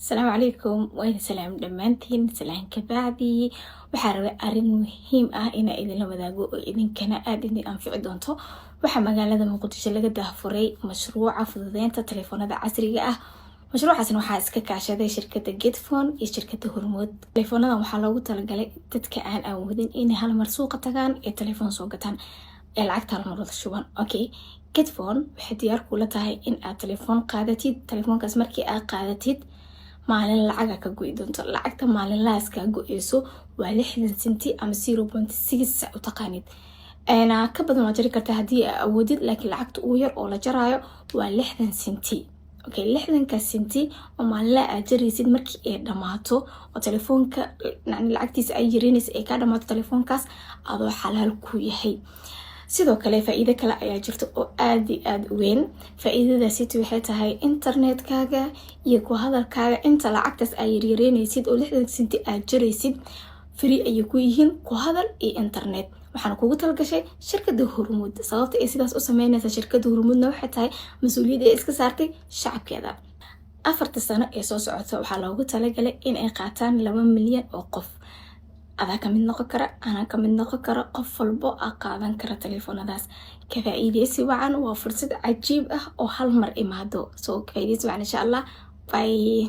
السلام عليكم وين سلام دمانتين سلام كبعدي وحارة أرين مهم إن إذن لما ذاقو إذن كان آدين أنفع دونتو وحا مقالة مقدش لغا دهفوري مشروع فضيين تليفون عصري مشروع حسن waxaa iska kaashaday shirkadda Getphone iyo shirkadda Hormuud telefoonada waxaa loogu talagalay dadka aan awoodin inay hal mar suuqa tagaan ee telefoon soo gataan ee lacagta hal mar wada shuban okay Getphone waxay diyaar kula tahay in aad telefoon qaadatid telefoonkaas markii aad qaadatid maalin lacag ka go'i doonto lacagta maalin laas ka go'eyso waa 60 senti ama 0.6 u taqaanid ana ka badan waa jari kartaa hadii aad awoodid laakiin lacagta ugu yar oo la jaraayo waa 60 senti okay 60 senti oo maalin aad jaraysid markii ay dhamaato oo telefoonka lacagtiisa ay yareynayso ee ka dhamaato telefoonkaas adoo xalaal ku yahay sidoo kale faa'iido kale ayaa jirto oo aad u weyn faa'iidadaasi waxay tahay internetkaaga iyo ku hadalkaaga inta lacagtaas ay yareynaysid oo 60 senti aad jaraysid free ay ku yihiin ku hadal iyo internet waxaan kugu talgashay shirkadda Hormuud sababta ay sidaas u sameynaysa shirkadda Hormuudna waxay tahay mas'uuliyadda iska saartay shacabkeeda 4 sano ee soo socota waxaa loogu talagalay in ay qaataan 2 milyan oo qof adaa ka mid noqon kara ana ka mid noqon kara qof walbo qaadan kara telefoonadaas ka faa'iideysi wacan waa fursad cajiib ah oo hal mar imaado soo faa'iideysi wacan insha Allah bye